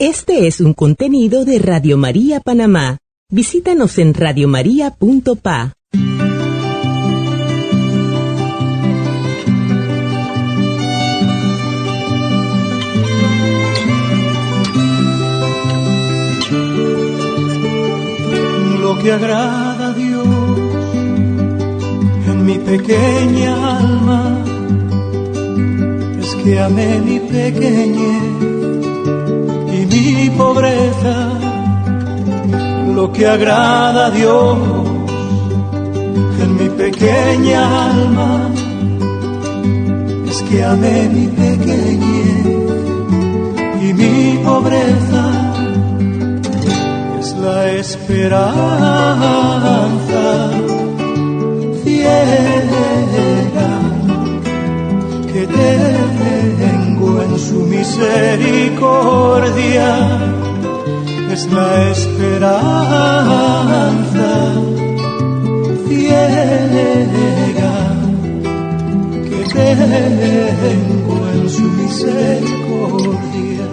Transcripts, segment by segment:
Este es un contenido de Radio María Panamá. Visítanos en radiomaria.pa. Lo que agrada a Dios en mi pequeña alma es que amé mi pequeñez y mi pobreza. Lo que agrada a Dios en mi pequeña alma es que amé mi pequeñez y mi pobreza. Es la esperanza ciega que tengo en su misericordia. Es la esperanza ciega que tengo en su misericordia.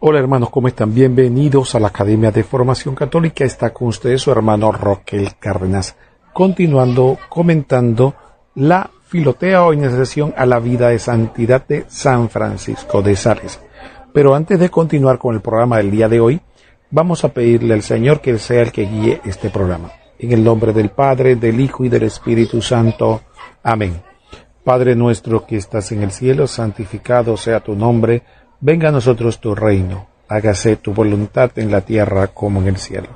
Hola hermanos, ¿cómo están? Bienvenidos a la Academia de Formación Católica. Está con ustedes su hermano Roquel Cárdenas, continuando comentando la Filotea o iniciación a la vida de santidad de San Francisco de Sales. Pero antes de continuar con el programa del día de hoy, vamos a pedirle al Señor que sea el que guíe este programa. En el nombre del Padre, del Hijo y del Espíritu Santo. Amén. Padre nuestro que estás en el cielo, santificado sea tu nombre. Venga a nosotros tu reino. Hágase tu voluntad en la tierra como en el cielo.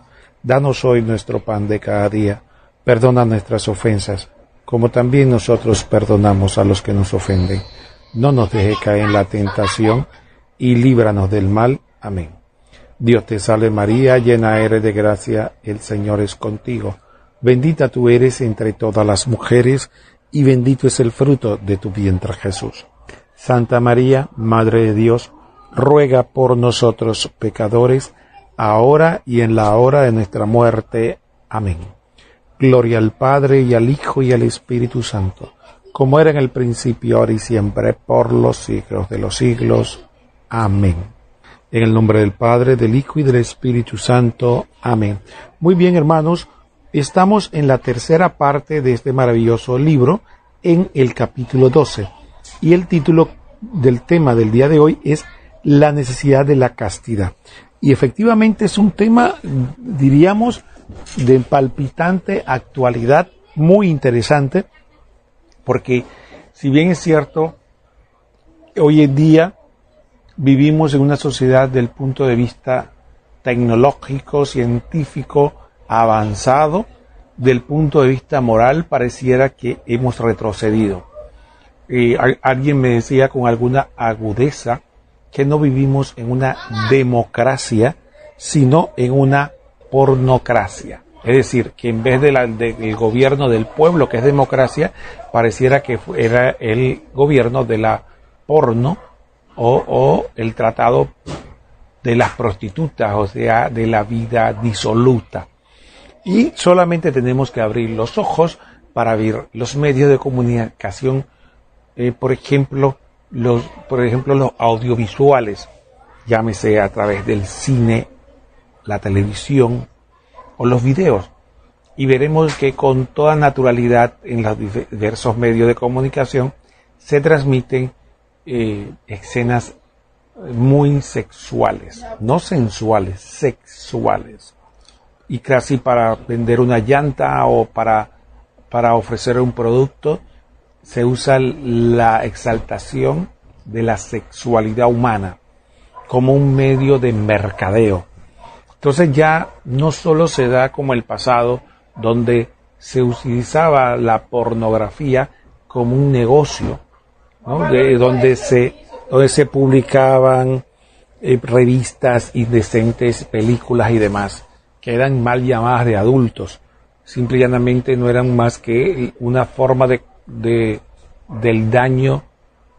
Danos hoy nuestro pan de cada día. Perdona nuestras ofensas, como también nosotros perdonamos a los que nos ofenden. No nos deje caer en la tentación y líbranos del mal. Amén. Dios te salve María, llena eres de gracia, el Señor es contigo. Bendita tú eres entre todas las mujeres, y bendito es el fruto de tu vientre Jesús. Santa María, Madre de Dios, ruega por nosotros pecadores, ahora y en la hora de nuestra muerte. Amén. Gloria al Padre, y al Hijo, y al Espíritu Santo, como era en el principio, ahora y siempre, por los siglos de los siglos. Amén. En el nombre del Padre, del Hijo y del Espíritu Santo. Amén. Muy bien, hermanos, estamos en la tercera parte de este maravilloso libro, en el capítulo 12. Y el título del tema del día de hoy es la necesidad de la castidad. Y efectivamente es un tema, diríamos, de palpitante actualidad, muy interesante, porque si bien es cierto, hoy en día vivimos en una sociedad del punto de vista tecnológico, científico, avanzado, del punto de vista moral pareciera que hemos retrocedido. Alguien me decía con alguna agudeza que no vivimos en una democracia, sino en una pornocracia. Es decir, que en vez del gobierno del pueblo, que es democracia, pareciera que era el gobierno de la porno, o el tratado de las prostitutas, o sea, de la vida disoluta. Y solamente tenemos que abrir los ojos para ver los medios de comunicación, por ejemplo, los audiovisuales, llámese a través del cine, la televisión o los videos. Y veremos que con toda naturalidad en los diversos medios de comunicación se transmiten escenas muy sexuales, no sensuales, sexuales, y casi para vender una llanta o para ofrecer un producto se usa la exaltación de la sexualidad humana como un medio de mercadeo. Entonces ya no solo se da como el pasado, donde se utilizaba la pornografía como un negocio, ¿no? Donde se publicaban revistas indecentes, películas y demás, que eran mal llamadas de adultos. Simple y llanamente no eran más que una forma del daño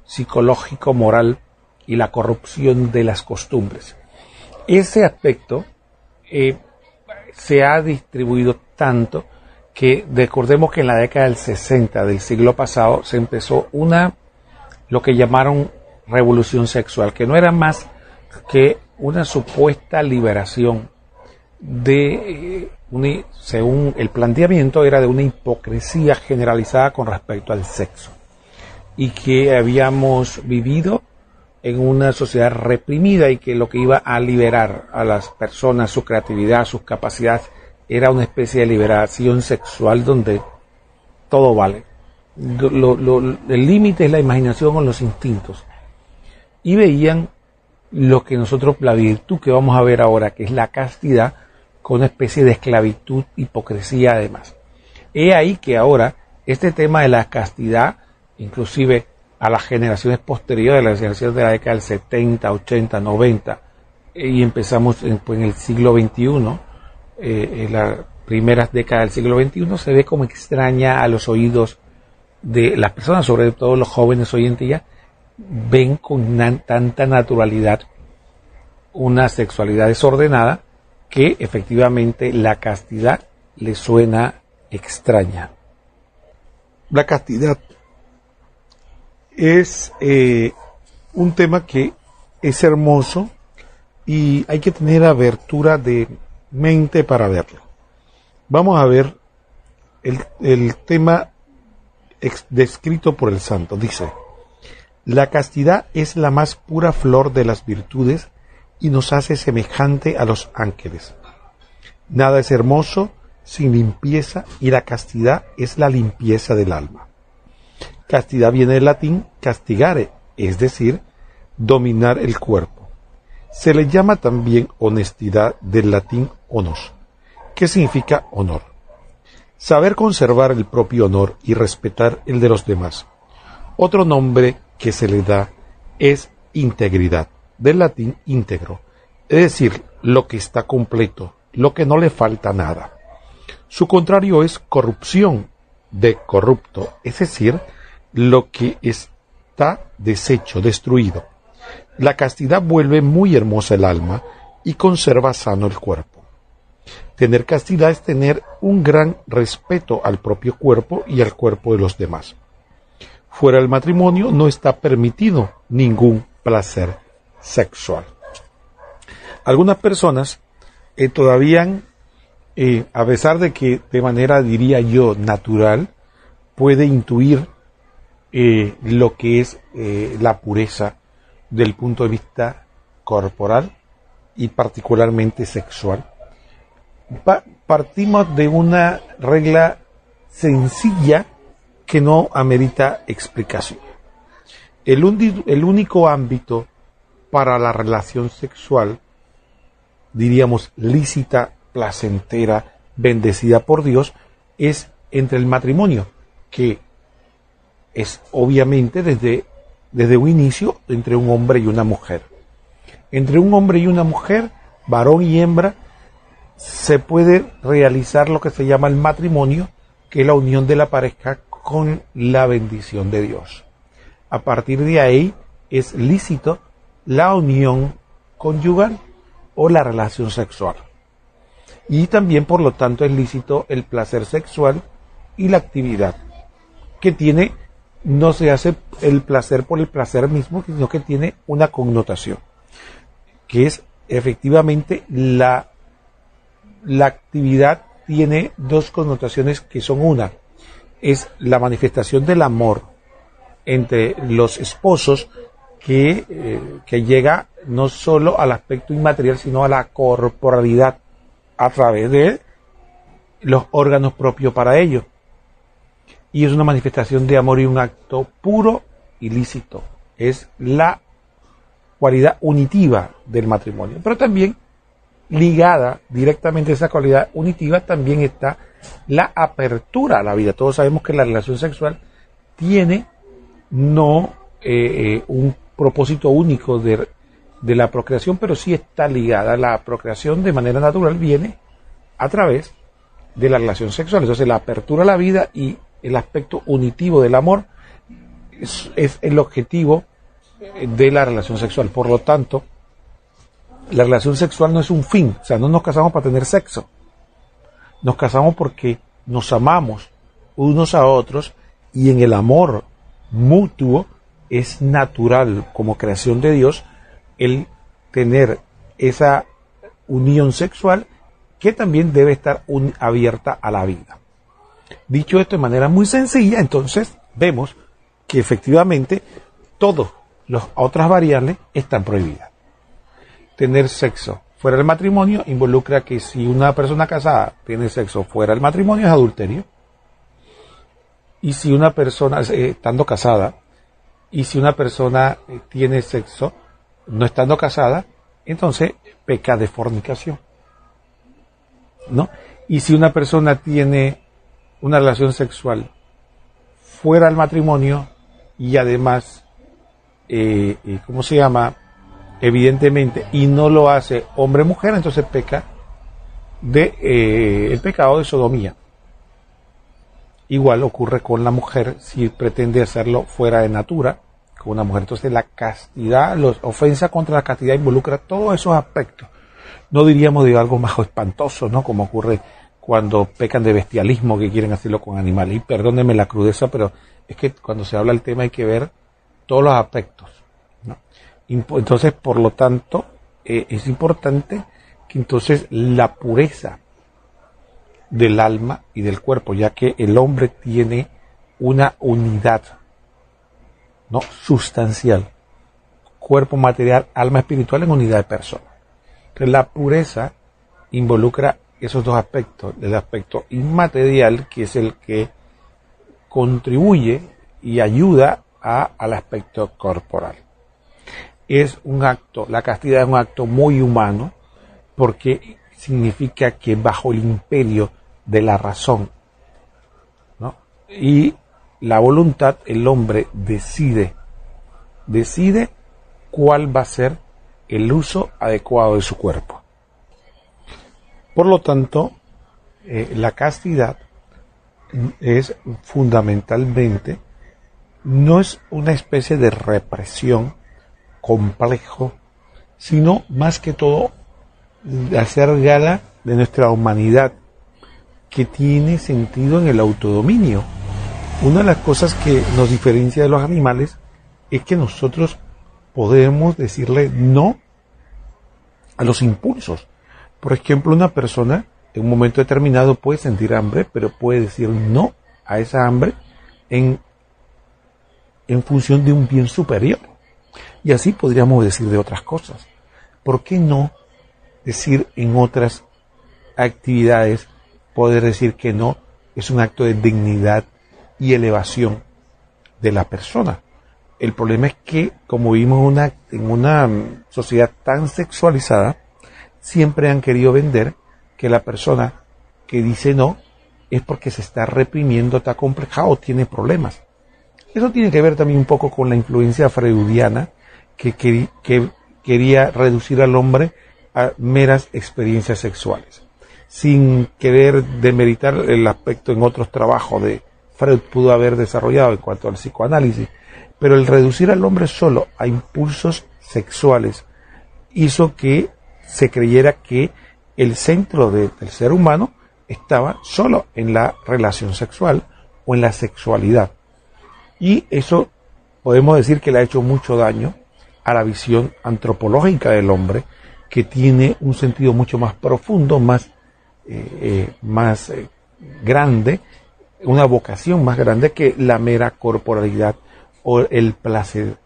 psicológico, moral y la corrupción de las costumbres. Ese aspecto se ha distribuido tanto que recordemos que en la década del 60 del siglo pasado se empezó lo que llamaron revolución sexual, que no era más que una supuesta liberación según el planteamiento, era de una hipocresía generalizada con respecto al sexo, y que habíamos vivido en una sociedad reprimida y que lo que iba a liberar a las personas, su creatividad, sus capacidades, era una especie de liberación sexual donde todo vale. El límite es la imaginación o los instintos. Y veían lo que nosotros, la virtud que vamos a ver ahora, que es la castidad, con una especie de esclavitud, hipocresía además. He ahí que ahora este tema de la castidad, inclusive a las generaciones posteriores, a las generaciones de la década del 70, 80, 90, y empezamos en el siglo XXI, en las primeras décadas del siglo XXI, se ve como extraña a los oídos de las personas, sobre todo los jóvenes hoy en día, ven con tanta naturalidad una sexualidad desordenada que efectivamente la castidad le suena extraña. La castidad es un tema que es hermoso y hay que tener abertura de mente para verlo. Vamos a ver el tema descrito por el santo. Dice: la castidad es la más pura flor de las virtudes y nos hace semejante a los ángeles. Nada es hermoso sin limpieza, y la castidad es la limpieza del alma. Castidad viene del latín castigare, es decir, dominar el cuerpo. Se le llama también honestidad, del latín honor, que significa honor. Saber conservar el propio honor y respetar el de los demás. Otro nombre que se le da es integridad, del latín íntegro, es decir, lo que está completo, lo que no le falta nada. Su contrario es corrupción, de corrupto, es decir, lo que está deshecho, destruido. La castidad vuelve muy hermosa el alma y conserva sano el cuerpo. Tener castidad es tener un gran respeto al propio cuerpo y al cuerpo de los demás. Fuera del matrimonio no está permitido ningún placer sexual. Algunas personas todavía, a pesar de que de manera, diría yo, natural, puede intuir lo que es la pureza del punto de vista corporal y particularmente sexual. Partimos de una regla sencilla que no amerita explicación. El único ámbito para la relación sexual, diríamos lícita, placentera, bendecida por Dios, es entre el matrimonio, que es obviamente desde un inicio entre un hombre y una mujer. Entre un hombre y una mujer, varón y hembra, se puede realizar lo que se llama el matrimonio, que es la unión de la pareja con la bendición de Dios. A partir de ahí es lícito la unión conyugal o la relación sexual. Y también, por lo tanto, es lícito el placer sexual y la actividad, que no se hace el placer por el placer mismo, sino que tiene una connotación, que es efectivamente la actividad tiene dos connotaciones que son una, es la manifestación del amor entre los esposos que llega no solo al aspecto inmaterial, sino a la corporalidad a través de los órganos propios para ello. Y es una manifestación de amor y un acto puro y lícito. Es la cualidad unitiva del matrimonio. Pero también ligada directamente a esa cualidad unitiva también está la apertura a la vida. Todos sabemos que la relación sexual tiene no un propósito único de la procreación, pero sí está ligada. La procreación de manera natural viene a través de la relación sexual. Entonces la apertura a la vida y el aspecto unitivo del amor es el objetivo de la relación sexual. Por lo tanto, la relación sexual no es un fin. O sea, no nos casamos para tener sexo. Nos casamos porque nos amamos unos a otros, y en el amor mutuo es natural como creación de Dios el tener esa unión sexual que también debe estar abierta a la vida. Dicho esto de manera muy sencilla, entonces vemos que efectivamente todas las otras variables están prohibidas. Tener sexo fuera del matrimonio involucra que si una persona casada tiene sexo fuera del matrimonio es adulterio. Y si una persona, estando casada, y si una persona tiene sexo no estando casada, entonces peca de fornicación, ¿no? Y si una persona tiene una relación sexual fuera del matrimonio y además, ¿cómo se llama? Evidentemente, y no lo hace hombre-mujer, entonces peca de el pecado de sodomía. Igual ocurre con la mujer si pretende hacerlo fuera de natura con una mujer. Entonces la castidad, la ofensa contra la castidad involucra todos esos aspectos. No diríamos de algo más espantoso, ¿no? Como ocurre cuando pecan de bestialismo, que quieren hacerlo con animales. Y perdónenme la crudeza, pero es que cuando se habla del tema hay que ver todos los aspectos, ¿no? Entonces, por lo tanto, es importante que entonces la pureza del alma y del cuerpo, ya que el hombre tiene una unidad, ¿no?, sustancial, cuerpo material, alma espiritual en unidad de persona. Entonces la pureza involucra esos dos aspectos, el aspecto inmaterial, que es el que contribuye y ayuda al aspecto corporal. Es un acto, la castidad es un acto muy humano, porque significa que bajo el imperio de la razón, ¿no?, y la voluntad, el hombre decide cuál va a ser el uso adecuado de su cuerpo. Por lo tanto, la castidad es fundamentalmente, no es una especie de represión complejo, sino más que todo de hacer gala de nuestra humanidad, que tiene sentido en el autodominio. Una de las cosas que nos diferencia de los animales es que nosotros podemos decirle no a los impulsos. Por ejemplo, una persona en un momento determinado puede sentir hambre, pero puede decir no a esa hambre en función de un bien superior. Y así podríamos decir de otras cosas. ¿Por qué no decir en otras actividades, poder decir que no es un acto de dignidad y elevación de la persona? El problema es que, como vivimos en una sociedad tan sexualizada, siempre han querido vender que la persona que dice no es porque se está reprimiendo, está complejado o tiene problemas. Eso tiene que ver también un poco con la influencia freudiana que quería reducir al hombre a meras experiencias sexuales, sin querer demeritar el aspecto en otros trabajos de Freud pudo haber desarrollado en cuanto al psicoanálisis, pero el reducir al hombre solo a impulsos sexuales hizo que se creyera que el centro del ser humano estaba solo en la relación sexual o en la sexualidad. Y eso podemos decir que le ha hecho mucho daño a la visión antropológica del hombre, que tiene un sentido mucho más profundo, más grande, una vocación más grande que la mera corporalidad o el placer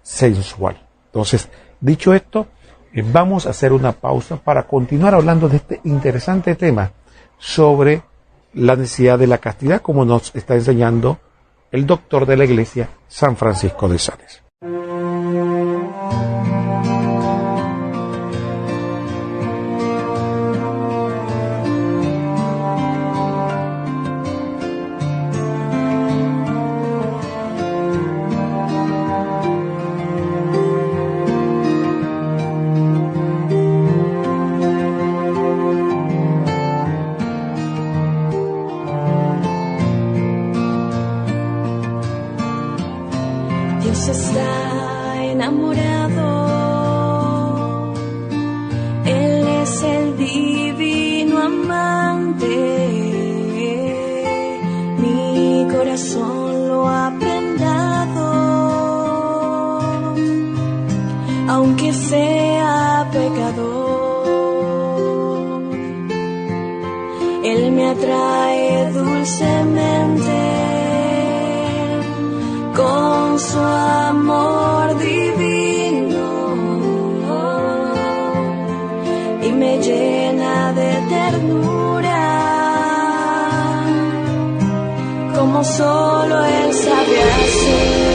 sensual. Entonces, dicho esto, vamos a hacer una pausa para continuar hablando de este interesante tema sobre la necesidad de la castidad, como nos está enseñando el doctor de la Iglesia, San Francisco de Sales. Dios está aunque sea pecador, Él me atrae dulcemente con su amor divino y me llena de ternura, como solo Él sabe hacer.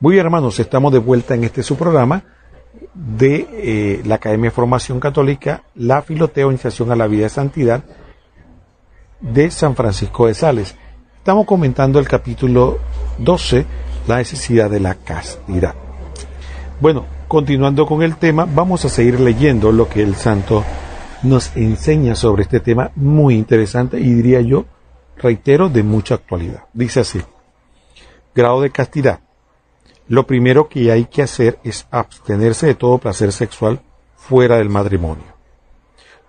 Muy bien, hermanos, estamos de vuelta en este su programa de la Academia de Formación Católica, la Filoteo, Iniciación a la Vida de Santidad de San Francisco de Sales. Estamos comentando el capítulo 12, la necesidad de la castidad. Bueno, continuando con el tema, vamos a seguir leyendo lo que el santo nos enseña sobre este tema muy interesante y diría yo, reitero, de mucha actualidad. Dice así: grado de castidad. Lo primero que hay que hacer es abstenerse de todo placer sexual fuera del matrimonio.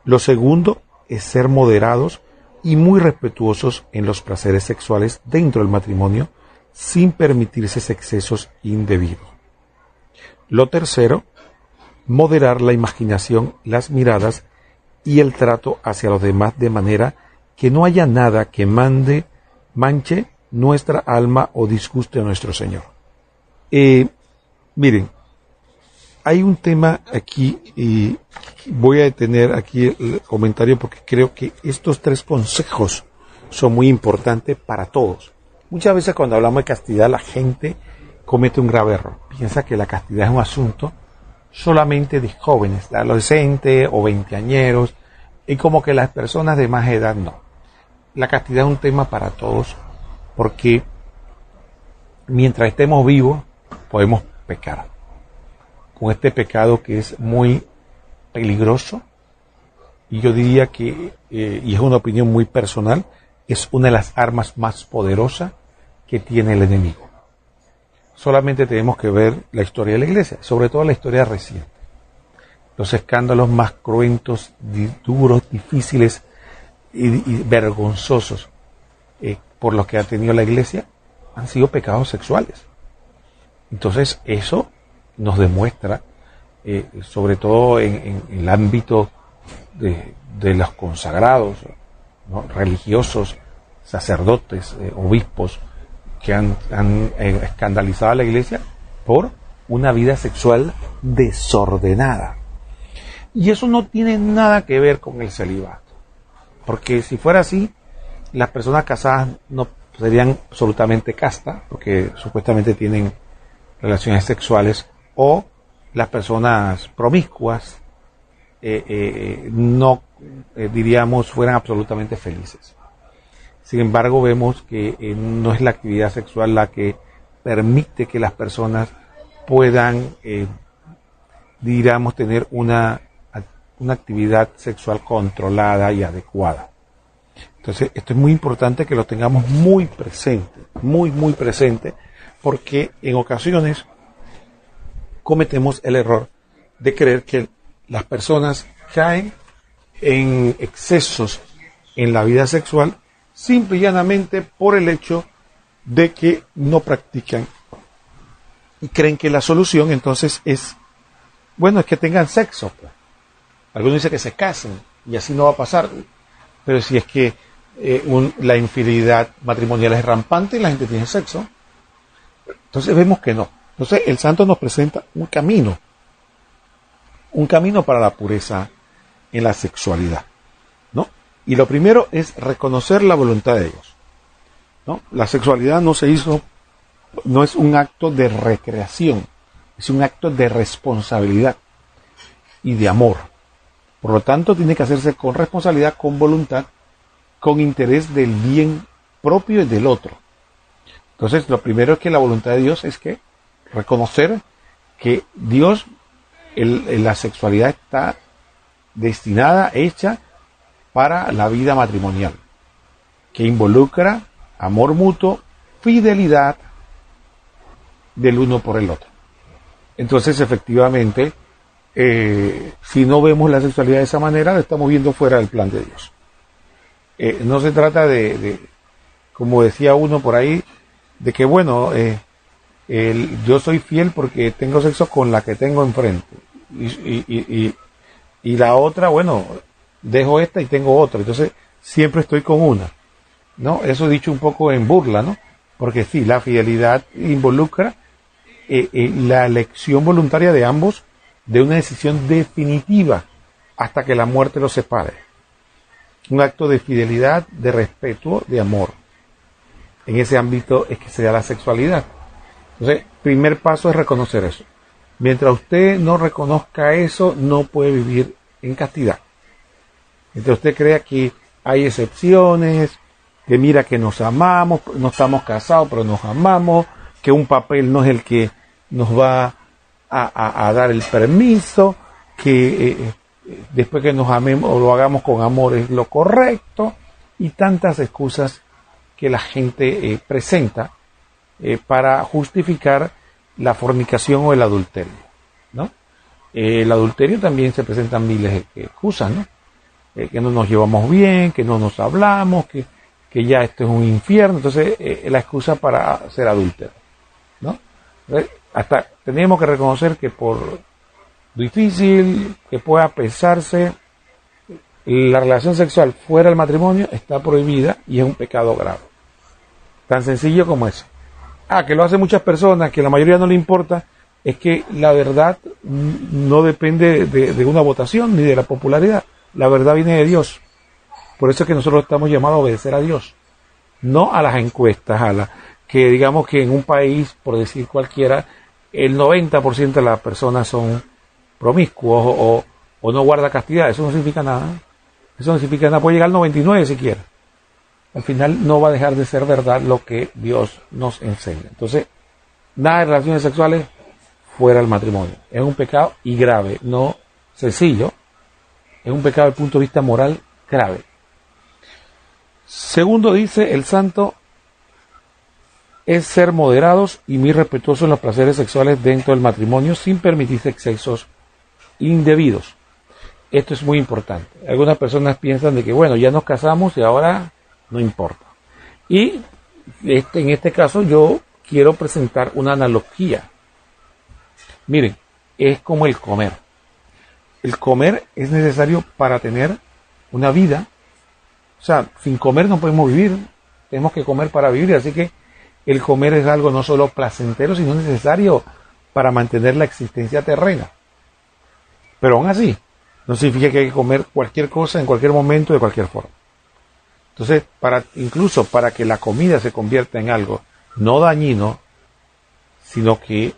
Lo segundo es ser moderados y muy respetuosos en los placeres sexuales dentro del matrimonio, sin permitirse excesos indebidos. Lo tercero, moderar la imaginación, las miradas y el trato hacia los demás de manera que no haya nada que manche nuestra alma o disguste a nuestro Señor. Miren, hay un tema aquí y voy a detener aquí el comentario porque creo que estos 3 consejos son muy importantes para todos. Muchas veces cuando hablamos de castidad la gente comete un grave error. Piensa que la castidad es un asunto solamente de jóvenes, de adolescentes o veinteañeros, y como que las personas de más edad no. La castidad es un tema para todos porque mientras estemos vivos podemos pecar. Con este pecado que es muy peligroso, y yo diría que, y es una opinión muy personal, es una de las armas más poderosas que tiene el enemigo. Solamente tenemos que ver la historia de la iglesia, sobre todo la historia reciente. los escándalos más cruentos, duros, difíciles y vergonzosos por los que ha tenido la iglesia han sido pecados sexuales. Entonces eso nos demuestra, sobre todo en el ámbito de los consagrados, ¿no?, religiosos, sacerdotes, obispos, que han escandalizado a la iglesia por una vida sexual desordenada. Y eso no tiene nada que ver con el celibato, porque si fuera así, las personas casadas no serían absolutamente castas, porque supuestamente tienen relaciones sexuales, o las personas promiscuas no, diríamos, fueran absolutamente felices. Sin embargo, vemos que no es la actividad sexual la que permite que las personas puedan, diríamos, tener una actividad sexual controlada y adecuada. Entonces, esto es muy importante que lo tengamos muy presente, muy presente, porque en ocasiones cometemos el error de creer que las personas caen en excesos en la vida sexual simple y llanamente por el hecho de que no practican y creen que la solución entonces es, bueno, es que tengan sexo. Algunos dicen que se casen y así no va a pasar, pero si es que la infidelidad matrimonial es rampante y la gente tiene sexo, entonces vemos que no. Entonces el santo nos presenta un camino para la pureza en la sexualidad, ¿no? Y lo primero es reconocer la voluntad de Dios, ¿no? La sexualidad no es un acto de recreación, es un acto de responsabilidad y de amor. Por lo tanto, tiene que hacerse con responsabilidad, con voluntad, con interés del bien propio y del otro. Entonces, lo primero es que la voluntad de Dios es que reconocer que Dios, la sexualidad está destinada, hecha para la vida matrimonial, que involucra amor mutuo, fidelidad del uno por el otro. Entonces, efectivamente, si no vemos la sexualidad de esa manera, la estamos viendo fuera del plan de Dios. No se trata de, como decía uno por ahí, de que, bueno, yo soy fiel porque tengo sexo con la que tengo enfrente. Y la otra, bueno, dejo esta y tengo otra. Entonces, siempre estoy con una, ¿no? Eso dicho un poco en burla, ¿no? Porque sí, la fidelidad involucra la elección voluntaria de ambos de una decisión definitiva hasta que la muerte los separe. Un acto de fidelidad, de respeto, de amor. En ese ámbito es que se da la sexualidad. Entonces, primer paso es reconocer eso. Mientras usted no reconozca eso, no puede vivir en castidad. Mientras usted crea que hay excepciones, que mira que nos amamos, no estamos casados, pero nos amamos, que un papel no es el que nos va a dar el permiso, que después que nos amemos o lo hagamos con amor es lo correcto, y tantas excusas que la gente presenta para justificar la fornicación o el adulterio, ¿no? El adulterio también se presentan miles de excusas, ¿no? Que no nos llevamos bien, que no nos hablamos, que ya esto es un infierno. Entonces, la excusa para ser adúltero, ¿no? Entonces, hasta tenemos que reconocer que por difícil que pueda pensarse, la relación sexual fuera del matrimonio está prohibida y es un pecado grave. Tan sencillo como eso. Que lo hacen muchas personas, que la mayoría no le importa, es que la verdad no depende de una votación ni de la popularidad. La verdad viene de Dios. Por eso es que nosotros estamos llamados a obedecer a Dios, no a las encuestas, que digamos que en un país, por decir cualquiera, el 90% de las personas son promiscuos o no guarda castidad. Eso no significa nada. Eso no significa nada. Puede llegar al 99 siquiera. Al final no va a dejar de ser verdad lo que Dios nos enseña. Entonces, nada de relaciones sexuales fuera del matrimonio. Es un pecado y grave, no sencillo. Es un pecado desde el punto de vista moral grave. Segundo, dice el santo, es ser moderados y muy respetuosos en los placeres sexuales dentro del matrimonio sin permitirse excesos indebidos. Esto es muy importante. Algunas personas piensan de que, bueno, ya nos casamos y ahora no importa. Y en este caso yo quiero presentar una analogía. Miren, es como el comer. El comer es necesario para tener una vida. O sea, sin comer no podemos vivir. Tenemos que comer para vivir. Así que el comer es algo no solo placentero, sino necesario para mantener la existencia terrena. Pero aún así, no significa que hay que comer cualquier cosa en cualquier momento, de cualquier forma. Entonces, incluso para que la comida se convierta en algo no dañino, sino que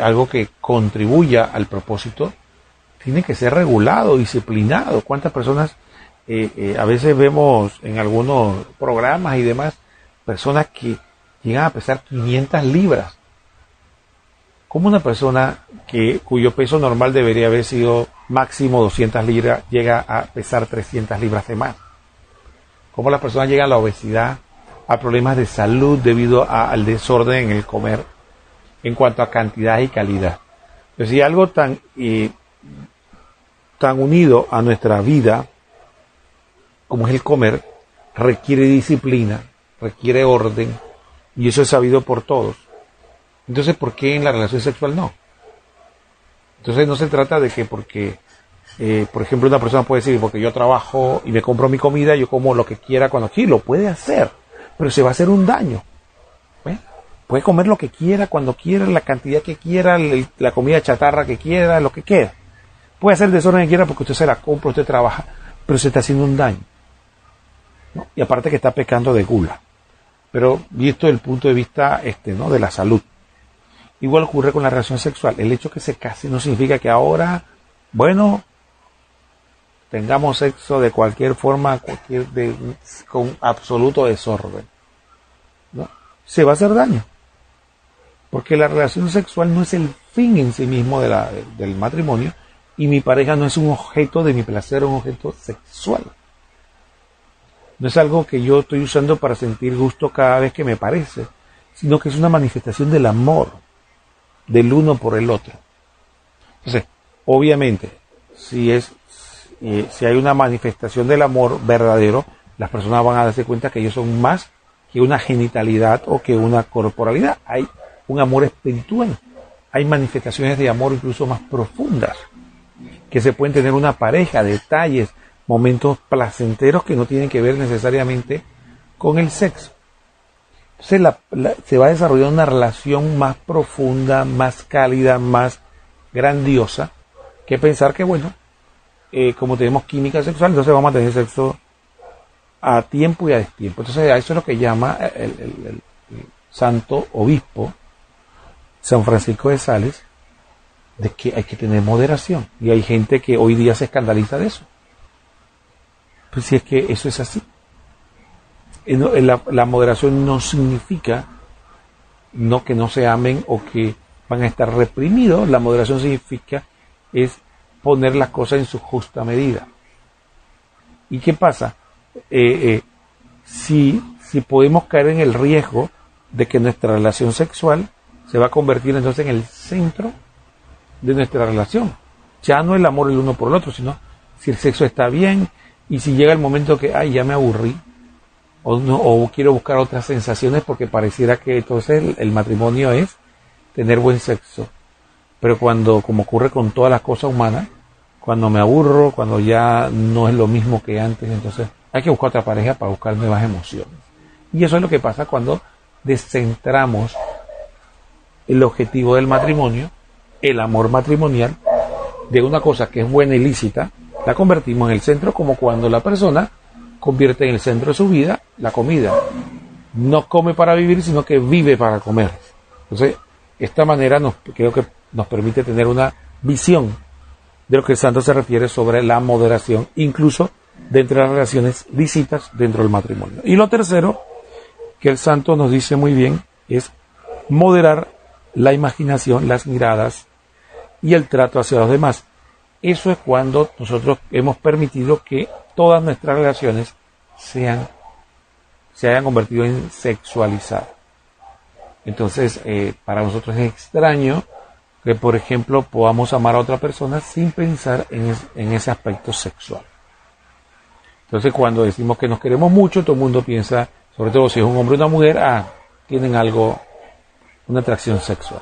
algo que contribuya al propósito, tiene que ser regulado, disciplinado. ¿Cuántas personas a veces vemos en algunos programas y demás, personas que llegan a pesar 500 libras? ¿Cómo una persona cuyo peso normal debería haber sido máximo 200 libras llega a pesar 300 libras de más? ¿Cómo las personas llegan a la obesidad, a problemas de salud debido al desorden en el comer en cuanto a cantidad y calidad? Pues si algo tan unido a nuestra vida como es el comer, requiere disciplina, requiere orden, y eso es sabido por todos. Entonces, ¿por qué en la relación sexual no? Entonces no se trata de que porque, por ejemplo, una persona puede decir, porque yo trabajo y me compro mi comida, yo como lo que quiera cuando quiera. Lo puede hacer, pero se va a hacer un daño. Puede comer lo que quiera, cuando quiera, la cantidad que quiera, la comida chatarra que quiera, lo que quiera. Puede hacer el desorden que quiera porque usted se la compra, usted trabaja, pero se está haciendo un daño, ¿no? Y aparte que está pecando de gula. Pero visto desde el punto de vista ¿no? de la salud. Igual ocurre con la relación sexual. El hecho que se case no significa que ahora, bueno, tengamos sexo de cualquier forma, con absoluto desorden, ¿no? Se va a hacer daño. Porque la relación sexual no es el fin en sí mismo del matrimonio, y mi pareja no es un objeto de mi placer, un objeto sexual. No es algo que yo estoy usando para sentir gusto cada vez que me parece, sino que es una manifestación del amor del uno por el otro. Entonces, obviamente, si hay una manifestación del amor verdadero, las personas van a darse cuenta que ellos son más que una genitalidad o que una corporalidad. Hay un amor espiritual, hay manifestaciones de amor incluso más profundas, que se pueden tener una pareja, detalles, momentos placenteros que no tienen que ver necesariamente con el sexo. Entonces se va desarrollando una relación más profunda, más cálida, más grandiosa, que pensar que, bueno, como tenemos química sexual, entonces vamos a tener sexo a tiempo y a destiempo. Entonces a eso es lo que llama el santo obispo San Francisco de Sales, de que hay que tener moderación. Y hay gente que hoy día se escandaliza de eso. Pues si es que eso es así. La moderación no significa no que no se amen o que van a estar reprimidos. La moderación significa es poner las cosas en su justa medida. ¿Y qué pasa? Si podemos caer en el riesgo de que nuestra relación sexual se va a convertir entonces en el centro de nuestra relación. Ya no el amor el uno por el otro, sino si el sexo está bien, y si llega el momento que, ya me aburrí, o quiero buscar otras sensaciones, porque pareciera que entonces el matrimonio es tener buen sexo. Pero cuando, como ocurre con todas las cosas humanas, cuando me aburro, cuando ya no es lo mismo que antes, entonces hay que buscar otra pareja para buscar nuevas emociones. Y eso es lo que pasa cuando descentramos el objetivo del matrimonio, el amor matrimonial, de una cosa que es buena y lícita, la convertimos en el centro, como cuando la persona convierte en el centro de su vida la comida. No come para vivir, sino que vive para comer. Entonces, esta manera creo que nos permite tener una visión de lo que el santo se refiere sobre la moderación, incluso dentro de las relaciones lícitas dentro del matrimonio. Y lo tercero, que el santo nos dice muy bien, es moderar la imaginación, las miradas y el trato hacia los demás. Eso es cuando nosotros hemos permitido que todas nuestras relaciones se hayan convertido en sexualizadas. Entonces, para nosotros es extraño que, por ejemplo, podamos amar a otra persona sin pensar en ese aspecto sexual. Entonces, cuando decimos que nos queremos mucho, todo el mundo piensa, sobre todo si es un hombre o una mujer, tienen algo, una atracción sexual.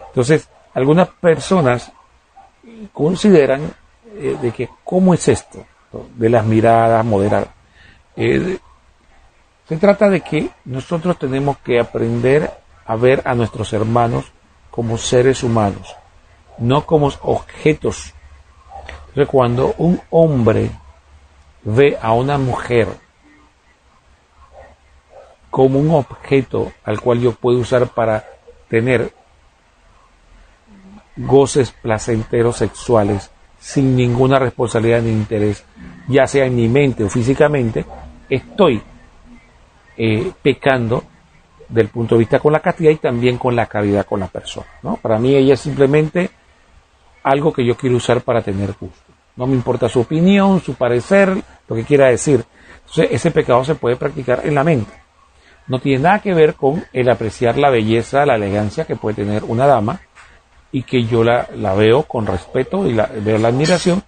Entonces, algunas personas consideran de que cómo es esto, de las miradas moderadas. Se trata de que nosotros tenemos que aprender a ver a nuestros hermanos como seres humanos, no como objetos. Entonces, cuando un hombre ve a una mujer como un objeto al cual yo puedo usar para tener goces placenteros sexuales sin ninguna responsabilidad ni interés, ya sea en mi mente o físicamente, estoy pecando del punto de vista con la castidad y también con la caridad con la persona, ¿no? Para mí ella es simplemente algo que yo quiero usar para tener gusto. No me importa su opinión, su parecer, lo que quiera decir. Entonces ese pecado se puede practicar en la mente. No tiene nada que ver con el apreciar la belleza, la elegancia que puede tener una dama y que yo la veo con respeto y veo la admiración,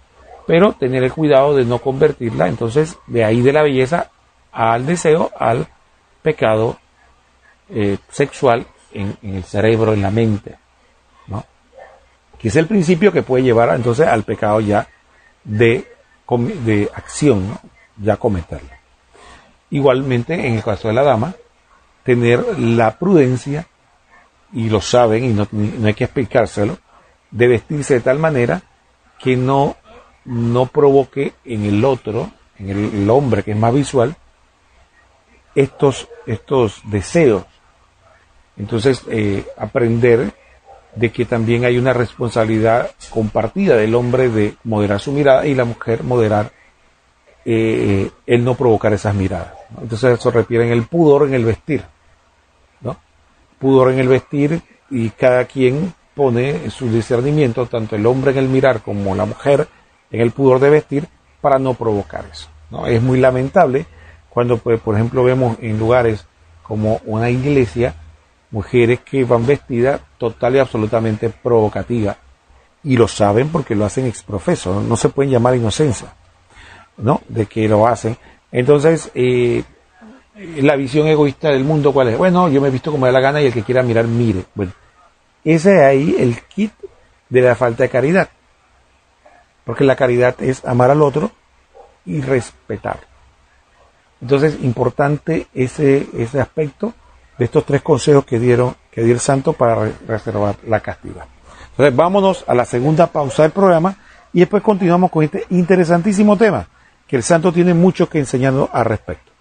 pero tener el cuidado de no convertirla, entonces, de ahí de la belleza al deseo, al pecado sexual en el cerebro, en la mente, ¿no? Que es el principio que puede llevar entonces al pecado ya de acción, ¿no? Ya cometerlo. Igualmente, en el caso de la dama, tener la prudencia, y lo saben, y no hay que explicárselo, de vestirse de tal manera que no provoque en el otro, en el hombre que es más visual, estos deseos. Entonces, aprender de que también hay una responsabilidad compartida del hombre de moderar su mirada y la mujer moderar el no provocar esas miradas, ¿no? Entonces eso refiere en el pudor en el vestir, ¿no? Pudor en el vestir, y cada quien pone su discernimiento, tanto el hombre en el mirar como la mujer en el pudor de vestir, para no provocar eso, ¿no? Es muy lamentable cuando, pues, por ejemplo, vemos en lugares como una iglesia mujeres que van vestidas total y absolutamente provocativas, y lo saben porque lo hacen ex profeso, no se pueden llamar inocencia, ¿no? De que lo hacen. Entonces, la visión egoísta del mundo, ¿cuál es? Bueno, yo me he visto como me da la gana y el que quiera mirar, mire. Bueno, ese es ahí el kit de la falta de caridad. Porque la caridad es amar al otro y respetar. Entonces, importante ese aspecto de estos 3 consejos que dio el santo para reservar la castidad. Entonces, vámonos a la segunda pausa del programa y después continuamos con este interesantísimo tema, que el santo tiene mucho que enseñarnos al respecto.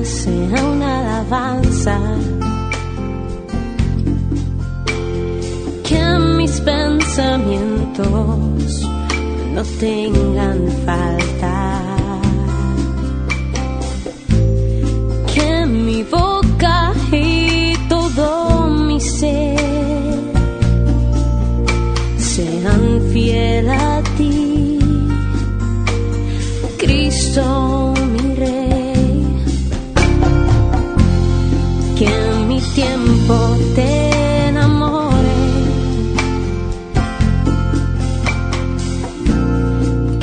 Sea una alabanza, que mis pensamientos no tengan falta, que mi boca y todo mi ser sean fiel a ti, Cristo mi Rey. Que en mi tiempo te enamore,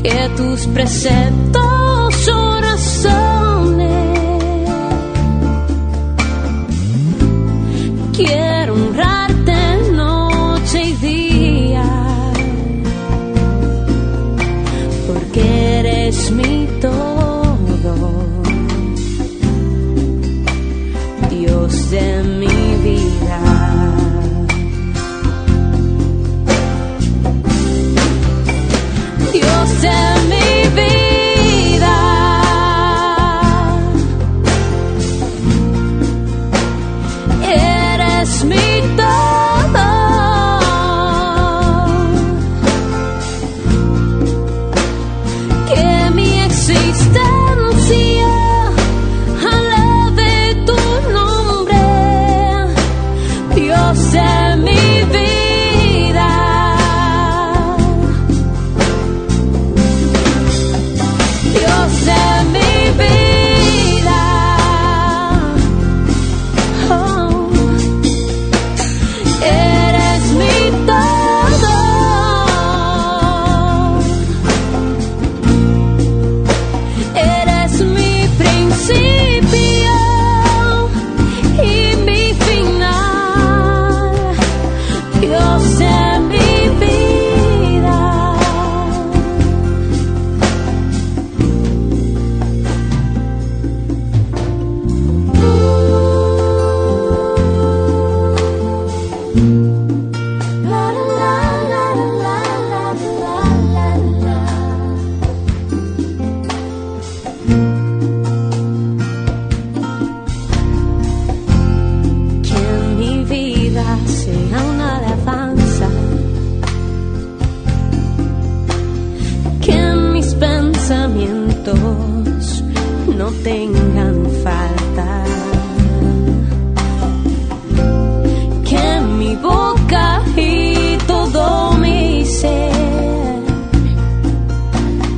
que tus preceptos son razones. Quiero honrarte noche y día, porque eres mi todo. Dios de mi vida. Dios de mi vida, eres mi todo, que mi existencia alabe tu nombre, Dios de mi vida. Dios de mi vida, oh, eres mi todo, eres mi principio y mi final, Dios de mi vida. Que mi vida sea una alabanza, que mis pensamientos no tengan falta, que mi boca y todo mi ser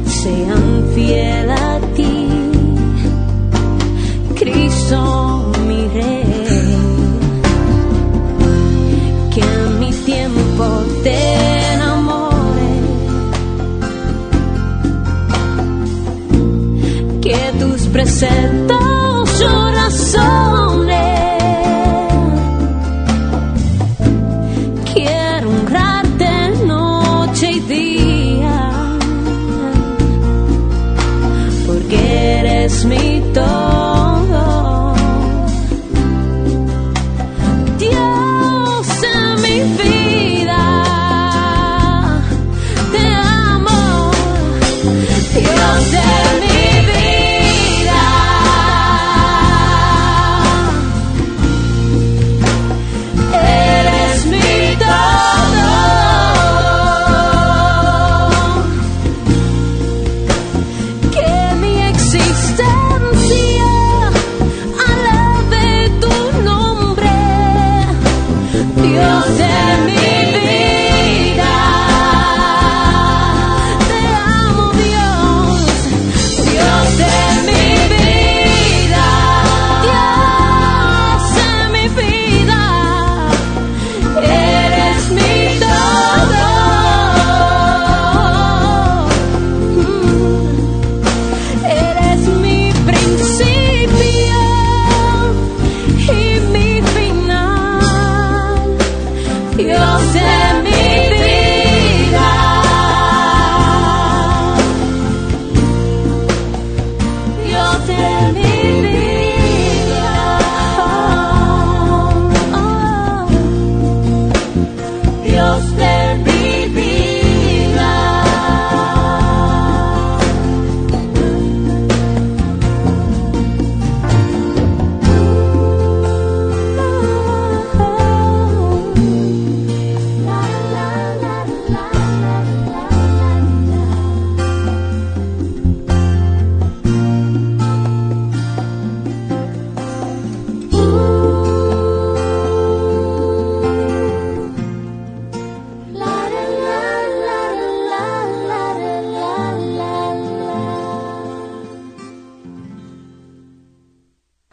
sean fiel a ti, Cristo mi Rey, que mi tiempo te enamore, que tus preceptos yo razone. Quiero honrarte noche y día, porque eres mi todo. Dios de mi vida, te amo, Dios de mi vida. Eres mi todo, que mi existencia alabe tu nombre, Dios de mi vida. Te amo, Dios, Dios de mi vida, Dios de mi vida. Eres mi todo, eres mi principio y mi final, Dios de mi vida, Dios de mi vida, oh, oh. Dios de mi vida.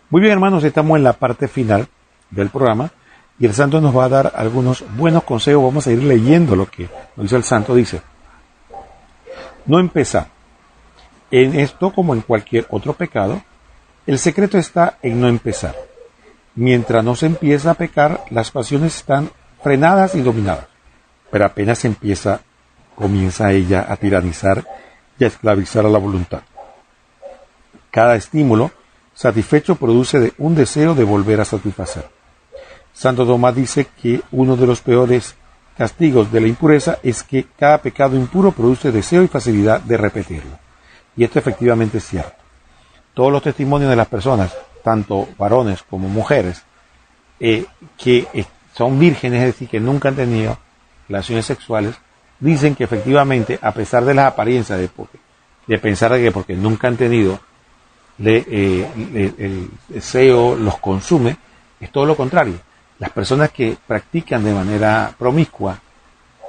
Muy bien, hermanos, estamos en la parte final del programa y el santo nos va a dar algunos buenos consejos. Vamos a ir leyendo lo que nos dice el santo. Dice: no empezar. En esto, como en cualquier otro pecado, el secreto está en no empezar. Mientras no se empieza a pecar, las pasiones están frenadas y dominadas. Pero apenas comienza ella a tiranizar y a esclavizar a la voluntad. Cada estímulo satisfecho produce un deseo de volver a satisfacer. Santo Tomás dice que uno de los peores castigos de la impureza es que cada pecado impuro produce deseo y facilidad de repetirlo. Y esto efectivamente es cierto. Todos los testimonios de las personas, tanto varones como mujeres, que son vírgenes, es decir, que nunca han tenido relaciones sexuales, dicen que efectivamente, a pesar de las apariencias de pensar que porque nunca han tenido el deseo los consume, es todo lo contrario. Las personas que practican de manera promiscua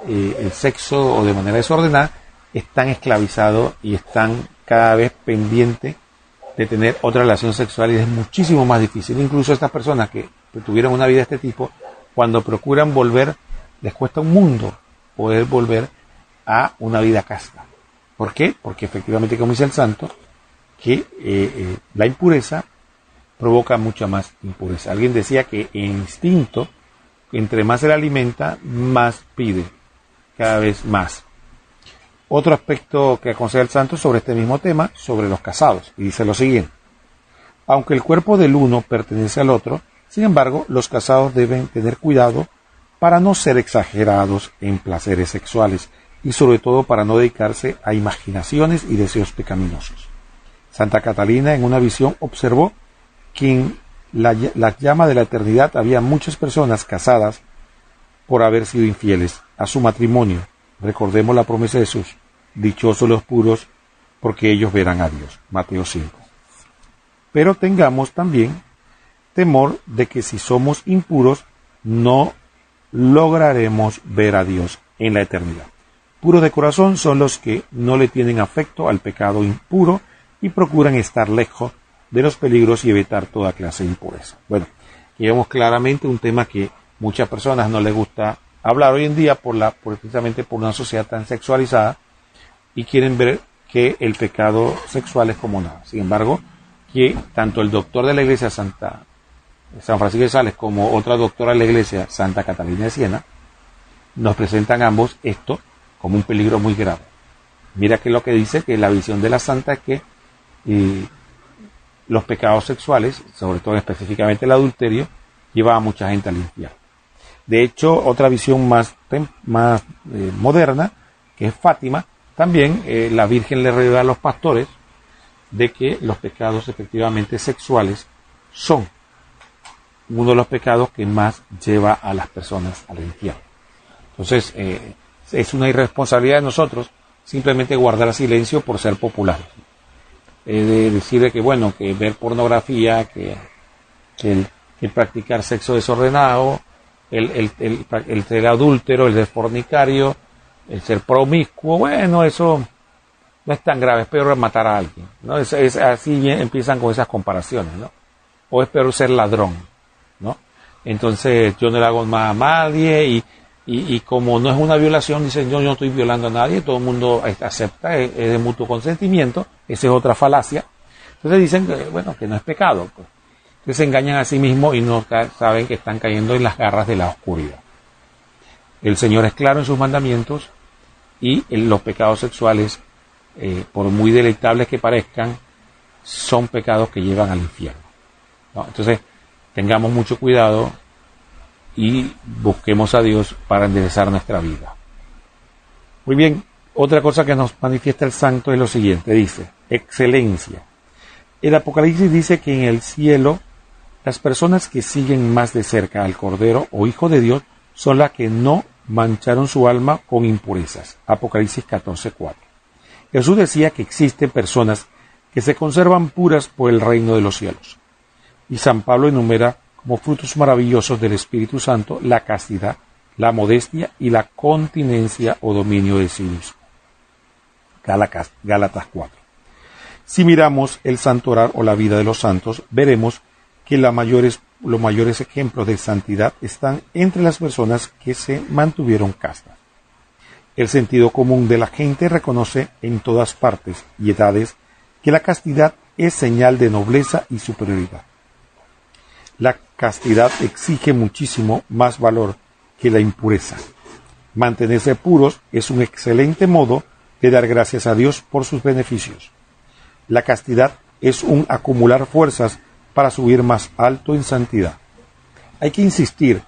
el sexo o de manera desordenada están esclavizados y están cada vez pendientes de tener otra relación sexual, y es muchísimo más difícil. Incluso estas personas que tuvieron una vida de este tipo, cuando procuran volver, les cuesta un mundo poder volver a una vida casta. ¿Por qué? Porque efectivamente, como dice el santo, que la impureza provoca mucha más impureza. Alguien decía que en instinto, entre más se le alimenta, más pide, cada vez más. Otro aspecto que aconseja el santo sobre este mismo tema, sobre los casados, y dice lo siguiente: aunque el cuerpo del uno pertenece al otro, sin embargo, los casados deben tener cuidado para no ser exagerados en placeres sexuales y sobre todo para no dedicarse a imaginaciones y deseos pecaminosos. Santa Catalina, en una visión, observó que en la llama de la eternidad había muchas personas casadas por haber sido infieles a su matrimonio. Recordemos la promesa de Jesús: dichosos los puros, porque ellos verán a Dios. Mateo 5. Pero tengamos también temor de que si somos impuros, no lograremos ver a Dios en la eternidad. Puros de corazón son los que no le tienen afecto al pecado impuro y procuran estar lejos de los peligros y evitar toda clase de impureza. Bueno, aquí vemos claramente un tema que muchas personas no les gusta hablar hoy en día precisamente por una sociedad tan sexualizada, y quieren ver que el pecado sexual es como nada. Sin embargo, que tanto el doctor de la iglesia San Francisco de Sales como otra doctora de la iglesia, Santa Catalina de Siena, nos presentan ambos esto como un peligro muy grave. Mira que lo que dice, que la visión de la santa es que los pecados sexuales, sobre todo específicamente el adulterio, lleva a mucha gente al infierno. De hecho, otra visión más moderna, que es Fátima, también la Virgen le revela a los pastores de que los pecados efectivamente sexuales son uno de los pecados que más lleva a las personas al infierno. Entonces, es una irresponsabilidad de nosotros simplemente guardar silencio por ser populares. De decirle que bueno, que ver pornografía, que el practicar sexo desordenado, el ser adúltero, el ser fornicario, el ser promiscuo, bueno, eso no es tan grave, es peor matar a alguien, ¿no? Es así empiezan con esas comparaciones, ¿no? O es peor ser ladrón, ¿no? Entonces yo no le hago más a nadie, y como no es una violación, dicen yo no estoy violando a nadie, todo el mundo acepta, es de mutuo consentimiento. Esa es otra falacia. Entonces dicen que, bueno, que no es pecado, pues. Entonces se engañan a sí mismos y no saben que están cayendo en las garras de la oscuridad. El Señor es claro en sus mandamientos, y los pecados sexuales, por muy deleitables que parezcan, son pecados que llevan al infierno, ¿no? Entonces tengamos mucho cuidado y busquemos a Dios para enderezar nuestra vida. Muy bien, otra cosa que nos manifiesta el santo es lo siguiente, dice: excelencia. El Apocalipsis dice que en el cielo las personas que siguen más de cerca al Cordero o Hijo de Dios son las que no mancharon su alma con impurezas. Apocalipsis 14:4. Jesús decía que existen personas que se conservan puras por el reino de los cielos. Y San Pablo enumera como frutos maravillosos del Espíritu Santo la castidad, la modestia y la continencia o dominio de sí mismo. Gálatas 4. Si miramos el santo orar o la vida de los santos, veremos que los mayores ejemplos de santidad están entre las personas que se mantuvieron castas. El sentido común de la gente reconoce en todas partes y edades que la castidad es señal de nobleza y superioridad. La castidad exige muchísimo más valor que la impureza. Mantenerse puros es un excelente modo de dar gracias a Dios por sus beneficios. La castidad es un acumular fuerzas para subir más alto en santidad. Hay que insistir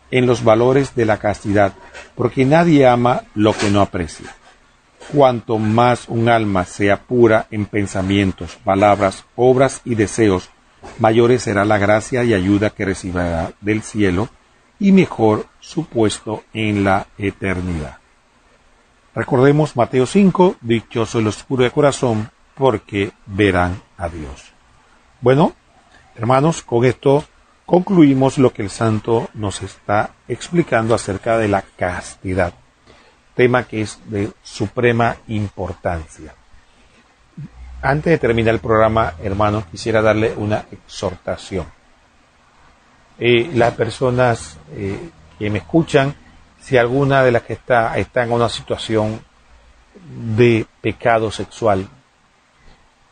en los valores de la castidad, porque nadie ama lo que no aprecia. Cuanto más un alma sea pura en pensamientos, palabras, obras y deseos, mayor será la gracia y ayuda que recibirá del cielo y mejor su puesto en la eternidad. Recordemos Mateo 5, dichosos los puros de corazón, porque verán a Dios. Bueno, hermanos, con esto concluimos lo que el santo nos está explicando acerca de la castidad, tema que es de suprema importancia. Antes de terminar el programa, hermanos, quisiera darle una exhortación. Las personas que me escuchan, si alguna de las que está en una situación de pecado sexual,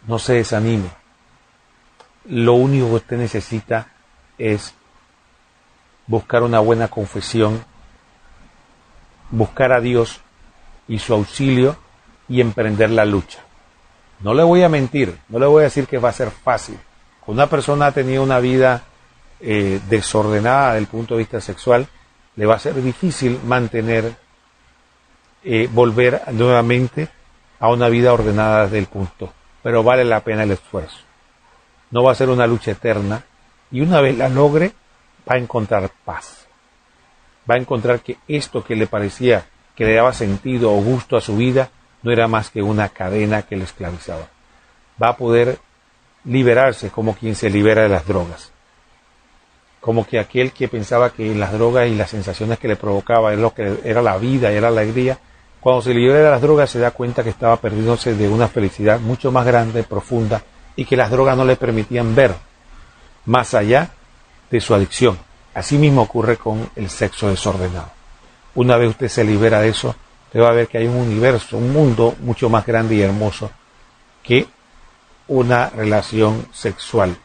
no se desanime. Lo único que usted necesita es buscar una buena confesión, buscar a Dios y su auxilio y emprender la lucha. No le voy a mentir, no le voy a decir que va a ser fácil. Cuando una persona ha tenido una vida desordenada desde el punto de vista sexual, le va a ser difícil mantener, volver nuevamente a una vida ordenada desde el punto, pero vale la pena el esfuerzo. No va a ser una lucha eterna y una vez la logre va a encontrar paz. Va a encontrar que esto que le parecía que le daba sentido o gusto a su vida no era más que una cadena que le esclavizaba. Va a poder liberarse como quien se libera de las drogas. Como que aquel que pensaba que las drogas y las sensaciones que le provocaba era lo que era la vida, era la alegría, cuando se libera de las drogas se da cuenta que estaba perdiéndose de una felicidad mucho más grande, profunda, y que las drogas no le permitían ver más allá de su adicción. Así mismo ocurre con el sexo desordenado. Una vez usted se libera de eso, usted va a ver que hay un universo, un mundo mucho más grande y hermoso que una relación sexual.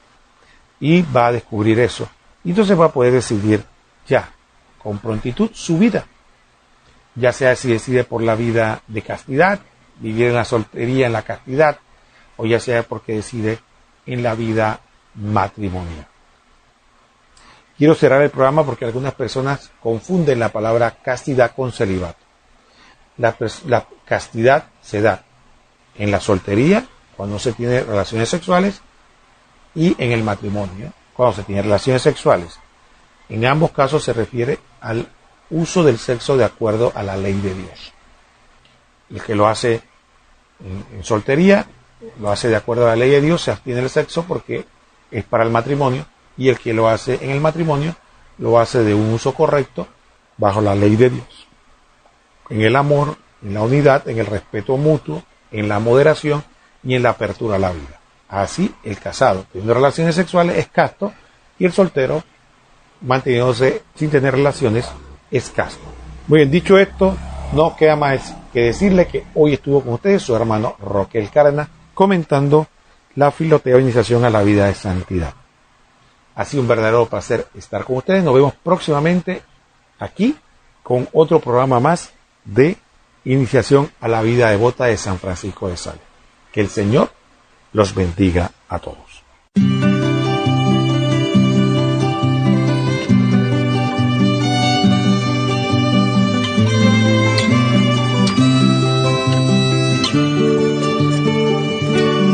Y va a descubrir eso. Y entonces va a poder decidir ya, con prontitud, su vida. Ya sea si decide por la vida de castidad, vivir en la soltería, en la castidad, o ya sea porque decide en la vida matrimonial. Quiero cerrar el programa porque algunas personas confunden la palabra castidad con celibato. La castidad se da en la soltería, cuando se tiene relaciones sexuales, y en el matrimonio, cuando se tiene relaciones sexuales. En ambos casos se refiere al uso del sexo de acuerdo a la ley de Dios. El que lo hace en soltería, lo hace de acuerdo a la ley de Dios, se abstiene del sexo porque es para el matrimonio, y el que lo hace en el matrimonio, lo hace de un uso correcto, bajo la ley de Dios. En el amor, en la unidad, en el respeto mutuo, en la moderación y en la apertura a la vida. Así, el casado, teniendo relaciones sexuales, es casto, y el soltero, manteniéndose sin tener relaciones, es casto. Muy bien, dicho esto, no queda más que decirle que hoy estuvo con ustedes su hermano Roquel Cárdenas, comentando la filoteo iniciación a la vida de santidad. Ha sido un verdadero placer estar con ustedes. Nos vemos próximamente aquí con otro programa más de iniciación a la vida devota de San Francisco de Sales. Que el Señor los bendiga a todos.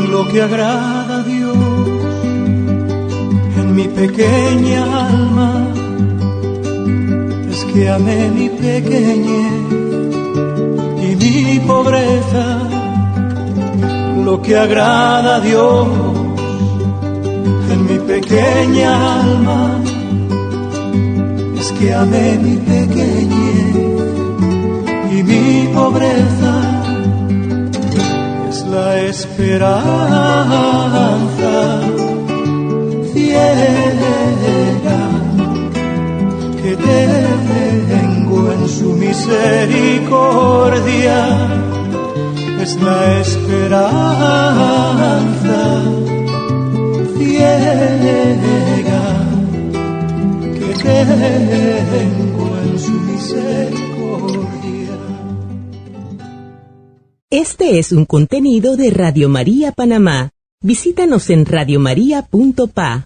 Lo que agrada a Dios en mi pequeña alma es que amé mi pequeñez y mi pobreza. Lo que agrada a Dios en mi pequeña alma es que amé mi pequeñez y mi pobreza. Es la esperanza ciega que tengo en su misericordia. Es la esperanza ciega que tengo en su misericordia. Este es un contenido de Radio María Panamá. Visítanos en radiomaria.pa.